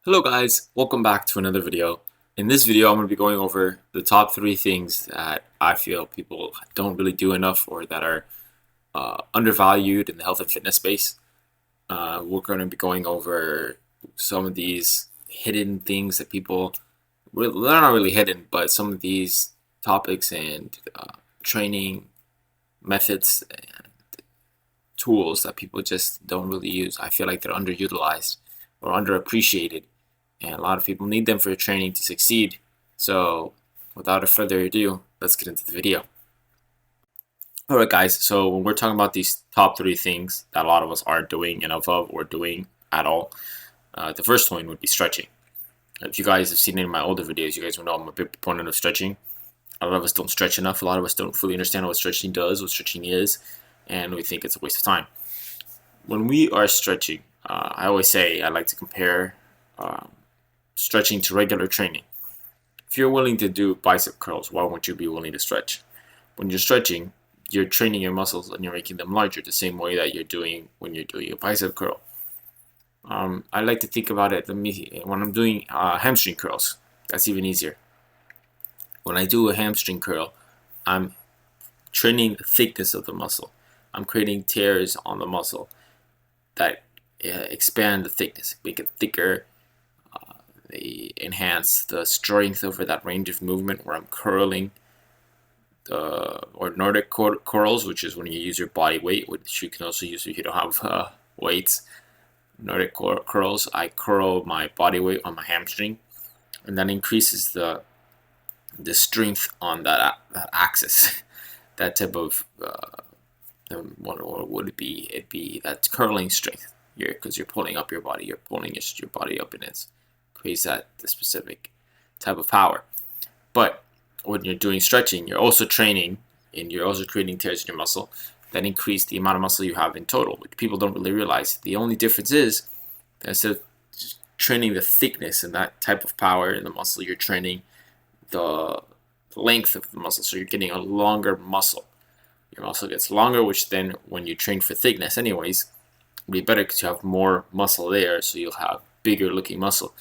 Hello guys, welcome back to another video. In this video, I'm going to be going over the top 3 things that I feel people don't really do enough or that are undervalued in the health and fitness space. We're going to be going over some of these hidden things that people, they're not really hidden, but some of these topics and training methods and tools that people just don't really use. I feel like they're underutilized or underappreciated, and a lot of people need them for training to succeed. So without a further ado, let's get into the video. Alright guys, so when we're talking about these top 3 things that a lot of us aren't doing enough of or doing at all, the first one would be stretching. If you guys have seen it in my older videos, you guys will know I'm a big proponent of stretching. A lot of us don't stretch enough. A lot of us don't fully understand what stretching does, what stretching is, and we think it's a waste of time. When we are stretching, I always say I like to compare stretching to regular training. If you're willing to do bicep curls, why won't you be willing to stretch? When you're stretching, you're training your muscles and you're making them larger the same way that you're doing when you're doing a bicep curl. I like to think about it when I'm doing hamstring curls. That's even easier. When I do a hamstring curl, I'm training the thickness of the muscle. I'm creating tears on the muscle that expand the thickness, make it thicker. They enhance the strength over that range of movement where I'm curling. Or Nordic curls, which is when you use your body weight, which you can also use if you don't have weights. Nordic curls, I curl my body weight on my hamstring, and that increases the strength on that axis. That type of what would it be? It'd be that curling strength here, because you're pulling up your body. You're pulling your body up, and it creates the specific type of power. But when you're doing stretching, you're also training and you're also creating tears in your muscle that increase the amount of muscle you have in total, which people don't really realize. The only difference is that instead of training the thickness and that type of power in the muscle, you're training the length of the muscle. So you're getting a longer muscle. Your muscle gets longer, which then when you train for thickness anyways, it'll be better because you have more muscle there, so you'll have bigger looking muscle.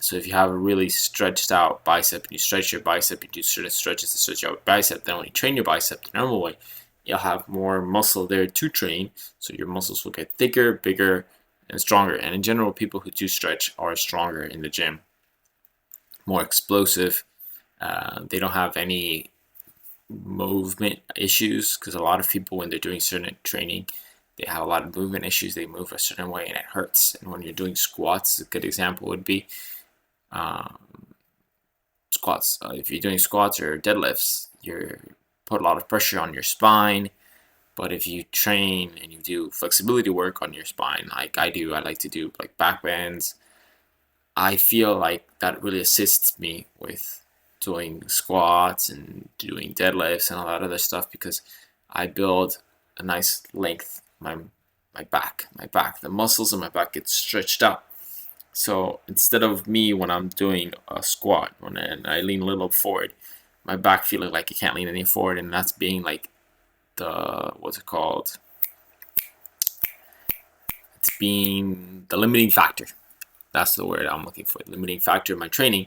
So if you have a really stretched out bicep and you stretch your bicep, you do certain stretches to stretch out your bicep, then when you train your bicep the normal way, you'll have more muscle there to train, so your muscles will get thicker, bigger, and stronger. And in general, people who do stretch are stronger in the gym, more explosive. They don't have any movement issues, because a lot of people, when they're doing certain training, they have a lot of movement issues. They move a certain way and it hurts. And when you're doing squats, a good example would be squats. If you're doing squats or deadlifts, you put a lot of pressure on your spine. But if you train and you do flexibility work on your spine, like I do, I like to do like back bends. I feel like that really assists me with doing squats and doing deadlifts and all that other stuff, because I build a nice length. My back, the muscles in my back get stretched out. So instead of me, when I'm doing a squat, when I lean a little forward, my back feeling like it can't lean any forward, and that's being like what's it called? It's being the limiting factor. That's the word I'm looking for. The limiting factor in my training.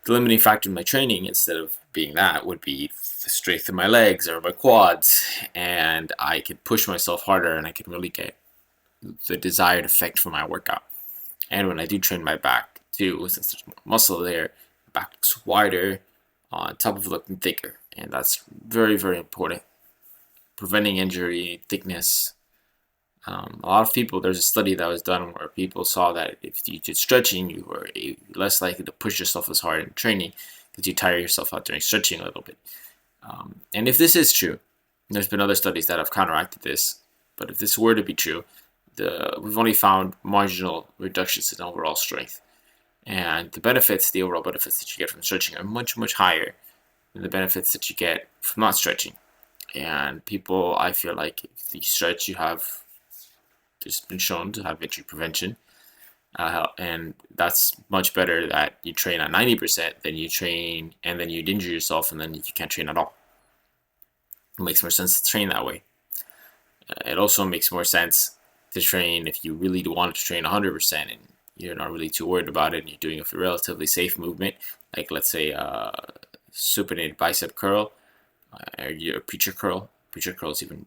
The limiting factor in my training, instead of being that, would be the strength of my legs or my quads, and I could push myself harder and I could really get the desired effect from my workout. And when I do train my back too, since there's more muscle there, my back looks wider on top of looking thicker, and that's very, very important. Preventing injury, thickness. A lot of people, there's a study that was done where people saw that if you did stretching, you were less likely to push yourself as hard in training, because you tire yourself out during stretching a little bit. And if this is true, there's been other studies that have counteracted this, but if this were to be true, we've only found marginal reductions in overall strength. And the overall benefits that you get from stretching are much, much higher than the benefits that you get from not stretching. And people, I feel like if you stretch, there's been shown to have injury prevention. And that's much better that you train at 90% than you train and then you'd injure yourself and then you can't train at all. It makes more sense to train that way. It also makes more sense to train if you really want to train 100% and you're not really too worried about it, and you're doing a relatively safe movement, like let's say supinated bicep curl, or your preacher curl. Preacher curl is even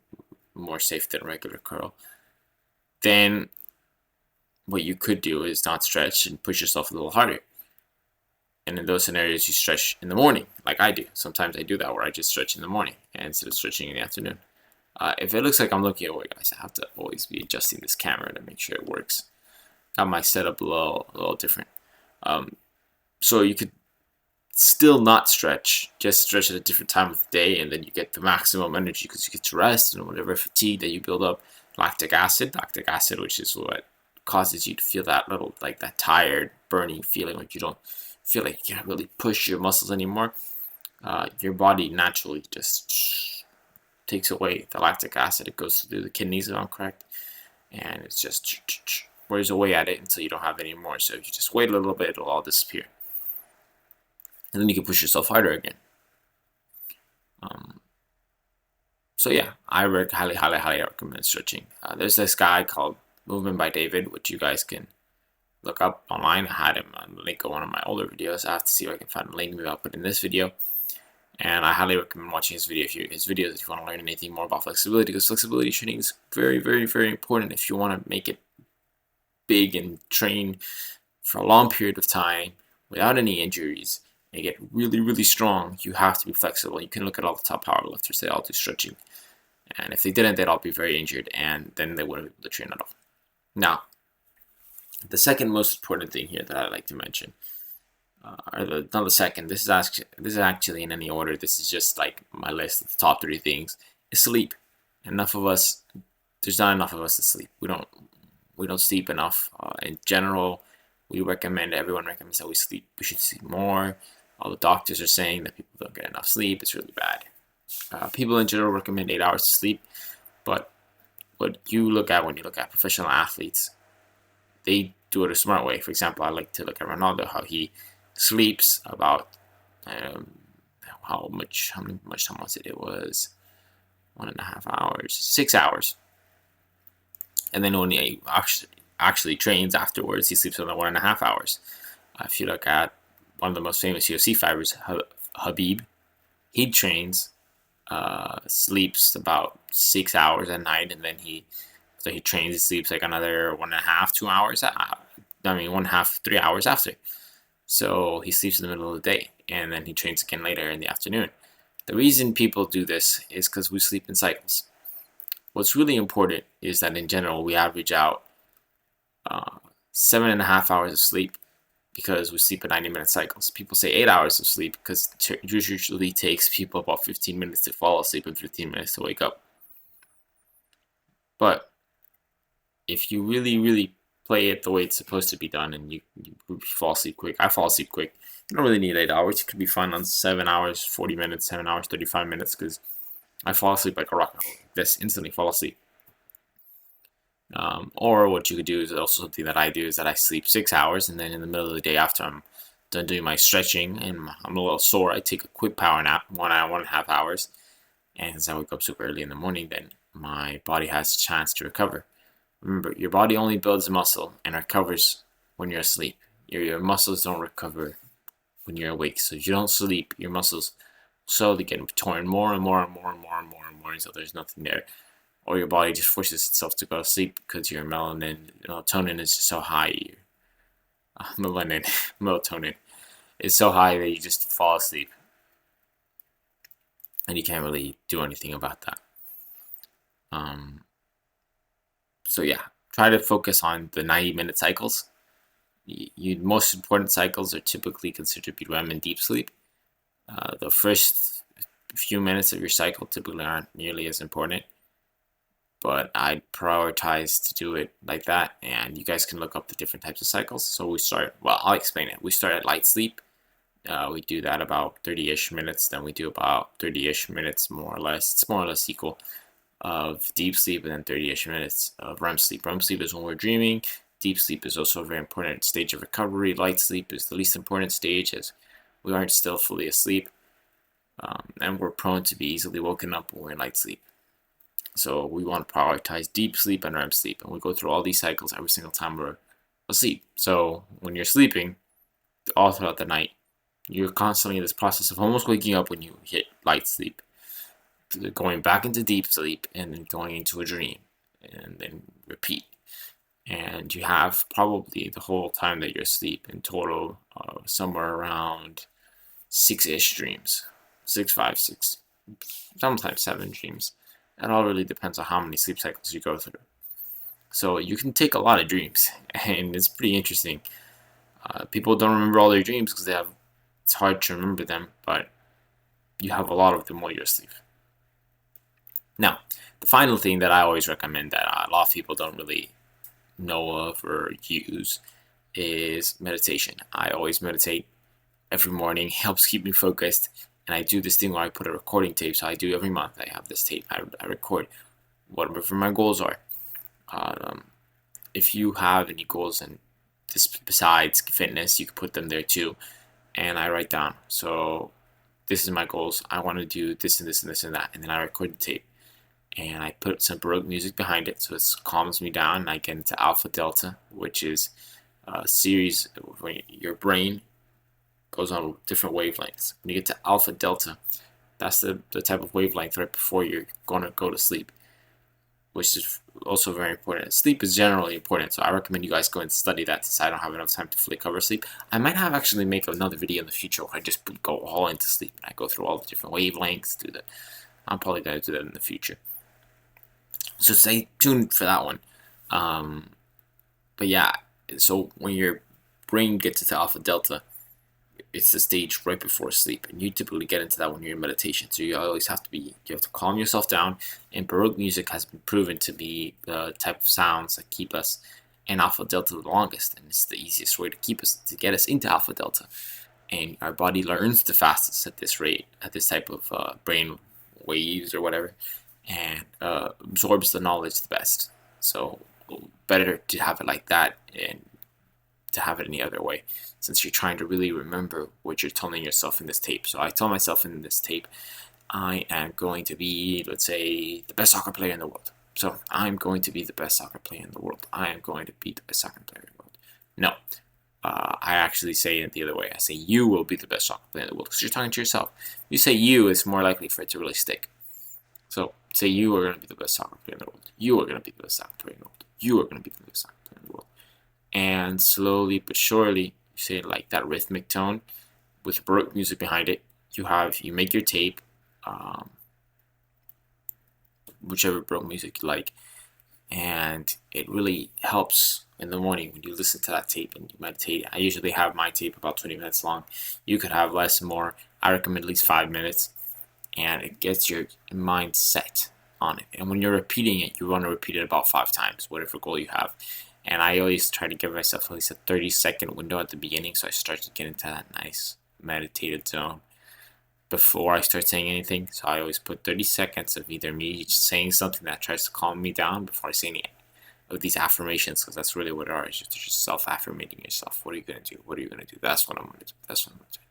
more safe than regular curl. Then what you could do is not stretch and push yourself a little harder. And in those scenarios, you stretch in the morning, like I do. Sometimes I do that, where I just stretch in the morning and instead of stretching in the afternoon. If it looks like I'm looking away, guys, I have to always be adjusting this camera to make sure it works. Got my setup a little different. So you could still not stretch, just stretch at a different time of the day, and then you get the maximum energy because you get to rest and whatever fatigue that you build up. Lactic acid, which is what causes you to feel that little, like that tired, burning feeling, like you don't feel like you can't really push your muscles anymore. Your body naturally just takes away the lactic acid. It goes through the kidneys, if I'm correct, and it's just wears away at it until you don't have any more. So if you just wait a little bit, it'll all disappear, and then you can push yourself harder again. So yeah, I highly recommend stretching. There's this guy called Movement by David, which you guys can look up online. I had him on the link of one of my older videos. I have to see if I can find a link. Maybe I'll put in this video. And I highly recommend watching his videos if you want to learn anything more about flexibility, because flexibility training is very, very, very important if you want to make it big and train for a long period of time without any injuries and get really, really strong. You have to be flexible. You can look at all the top powerlifters; they all do stretching, and if they didn't, they'd all be very injured, and then they wouldn't be able to train at all. Now, the second most important thing here that I like to mention, not the second. This is actually in any order. This is just like my list of the top 3 things. Is sleep. Enough of us. There's not enough of us to sleep. We don't sleep enough. In general, everyone recommends that we sleep. We should sleep more. All the doctors are saying that people don't get enough sleep. It's really bad. People in general recommend 8 hours to sleep, but what you look at when you look at professional athletes, they do it a smart way. For example, I like to look at Ronaldo, how he sleeps about how much time was it? It was 1.5 hours, 6 hours, and then when he actually trains afterwards, he sleeps another 1.5 hours. If you look at one of the most famous UFC fighters, Habib, he trains, sleeps about 6 hours at night, and then he trains, he sleeps like another 1.5, 2 hours. 1.5, 3 hours after. So he sleeps in the middle of the day, and then he trains again later in the afternoon. The reason people do this is because we sleep in cycles. What's really important is that in general, we average out 7.5 hours of sleep because we sleep in 90-minute cycles. People say 8 hours of sleep because it usually takes people about 15 minutes to fall asleep and 15 minutes to wake up. But if you really, really play it the way it's supposed to be done, and you fall asleep quick. I fall asleep quick. You don't really need 8 hours. You could be fine on 7 hours, 40 minutes, 7 hours, 35 minutes, because I fall asleep like a rock. Just instantly fall asleep. Or what you could do is also something that I do is that I sleep 6 hours, and then in the middle of the day after I'm done doing my stretching and I'm a little sore, I take a quick power nap, 1.5 hours. And since I wake up super early in the morning, then my body has a chance to recover. Remember, your body only builds muscle and recovers when you're asleep. Your muscles don't recover when you're awake. So if you don't sleep, your muscles slowly get torn more and more until there's nothing there. Or your body just forces itself to go to sleep because your melatonin is so high. Melatonin is so high that you just fall asleep. And you can't really do anything about that. So yeah, try to focus on the 90-minute cycles. Most important cycles are typically considered to be REM and deep sleep. The first few minutes of your cycle typically aren't nearly as important, but I'd prioritize to do it like that, and you guys can look up the different types of cycles. So I'll explain it. We start at light sleep. We do that about 30-ish minutes, then we do about 30-ish minutes, more or less. It's more or less equal, of deep sleep, and then 30-ish minutes of REM sleep. REM sleep is when we're dreaming. Deep sleep is also a very important stage of recovery. Light sleep is the least important stage, as we aren't still fully asleep, and we're prone to be easily woken up when we're in light sleep. So we want to prioritize deep sleep and REM sleep, and we go through all these cycles every single time we're asleep. So when you're sleeping all throughout the night, you're constantly in this process of almost waking up when you hit light sleep, going back into deep sleep, and then going into a dream, and then repeat. And you have probably the whole time that you're asleep in total somewhere around 6-ish dreams, 6, 5, 6, sometimes 7 dreams. It all really depends on how many sleep cycles you go through. So you can take a lot of dreams, and it's pretty interesting. People don't remember all their dreams because it's hard to remember them, but you have a lot of them while you're asleep. Now, the final thing that I always recommend that a lot of people don't really know of or use is meditation. I always meditate every morning. It helps keep me focused, and I do this thing where I put a recording tape. So I do every month. I have this tape. I record whatever my goals are. If you have any goals and besides fitness, you can put them there too. And I write down. So this is my goals. I want to do this and this and this and that, and then I record the tape. And I put some Baroque music behind it, so it calms me down, and I get into alpha delta, which is a series where your brain goes on different wavelengths. When you get to alpha delta, that's the type of wavelength right before you're going to go to sleep, which is also very important. Sleep is generally important, so I recommend you guys go and study that since I don't have enough time to fully cover sleep. I might have actually make another video in the future where I just go all into sleep, and I go through all the different wavelengths, do that. I'm probably going to do that in the future. So stay tuned for that one. But yeah, so when your brain gets into alpha delta, it's the stage right before sleep, and you typically get into that when you're in meditation. So you always have to calm yourself down. And Baroque music has been proven to be the type of sounds that keep us in alpha delta the longest, and it's the easiest way to get us into alpha delta. And our body learns the fastest at this rate, at this type of brain waves or whatever, and absorbs the knowledge the best. So better to have it like that and to have it any other way, since you're trying to really remember what you're telling yourself in this tape. So I tell myself in this tape, I am going to be, let's say, the best soccer player in the world. So I'm going to be the best soccer player in the world. I am going to be the best soccer player in the world. No, I actually say it the other way. I say you will be the best soccer player in the world, because you're talking to yourself. You say you, it's more likely for it to really stick. So say you are going to be the best soccer player in the world. You are going to be the best soccer player in the world. You are going to be the best soccer player in the world. And slowly but surely, you say it like that rhythmic tone with Baroque music behind it. You make your tape, whichever Baroque music you like, and it really helps in the morning when you listen to that tape and you meditate. I usually have my tape about 20 minutes long. You could have less and more. I recommend at least 5 minutes, and it gets your mind set on it. And when you're repeating it, you want to repeat it about 5 times, whatever goal you have. And I always try to give myself at least a 30-second window at the beginning, so I start to get into that nice meditative zone before I start saying anything. So I always put 30 seconds of either me saying something that tries to calm me down before I say any of these affirmations, because that's really what it are. It's just self-affirmating yourself. What are you going to do? What are you going to do? That's what I'm going to do. That's what I'm going to do.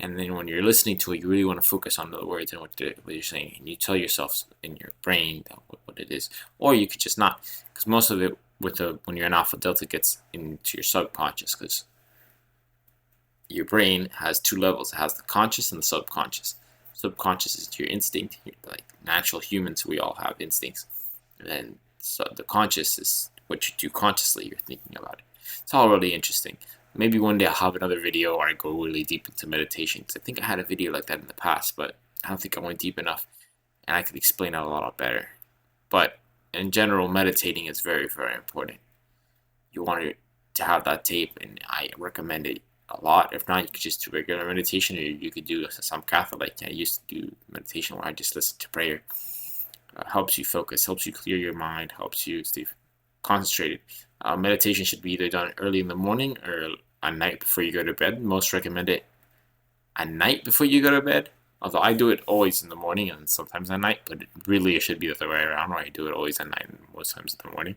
And then when you're listening to it, you really want to focus on the words and what you're saying. And you tell yourself in your brain what it is. Or you could just not, because most of it when you're in alpha delta gets into your subconscious, because your brain has 2 levels. It has the conscious and the subconscious. Subconscious is your instinct. Like natural humans, we all have instincts. And then the conscious is what you do consciously. You're thinking about it. It's all really interesting. Maybe one day I'll have another video where I go really deep into meditation, because I think I had a video like that in the past, but I don't think I went deep enough, and I could explain it a lot better. But in general, meditating is very, very important. You want to have that tape, and I recommend it a lot. If not, you could just do regular meditation, or you could do some Catholic. I used to do meditation where I just listen to prayer. Helps you focus, helps you clear your mind, helps you stay concentrated. Meditation should be either done early in the morning or at night before you go to bed. Most recommend it at night before you go to bed. Although I do it always in the morning and sometimes at night, but it should be the other way around, where I do it always at night and most times in the morning.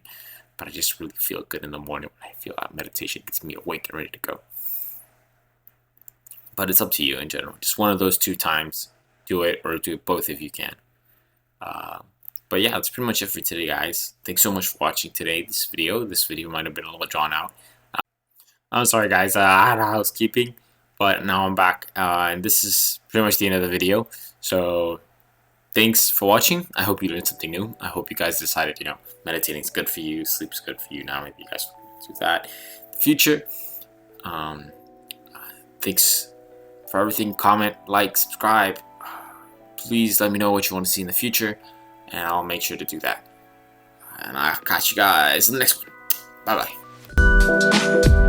But I just really feel good in the morning when I feel that meditation gets me awake and ready to go. But it's up to you in general. Just one of those 2 times, do it, or do it both if you can. But yeah, that's pretty much it for today, guys. Thanks so much for watching today. This video might have been a little drawn out. I'm sorry, guys. I had a housekeeping, but now I'm back, and this is pretty much the end of the video. So thanks for watching. I hope you learned something new. I hope you guys decided, meditating is good for you, sleep is good for you. Now maybe you guys do that in the future. Thanks for everything. Comment, like, subscribe. Please let me know what you want to see in the future, and I'll make sure to do that. And I'll catch you guys in the next one. Bye bye.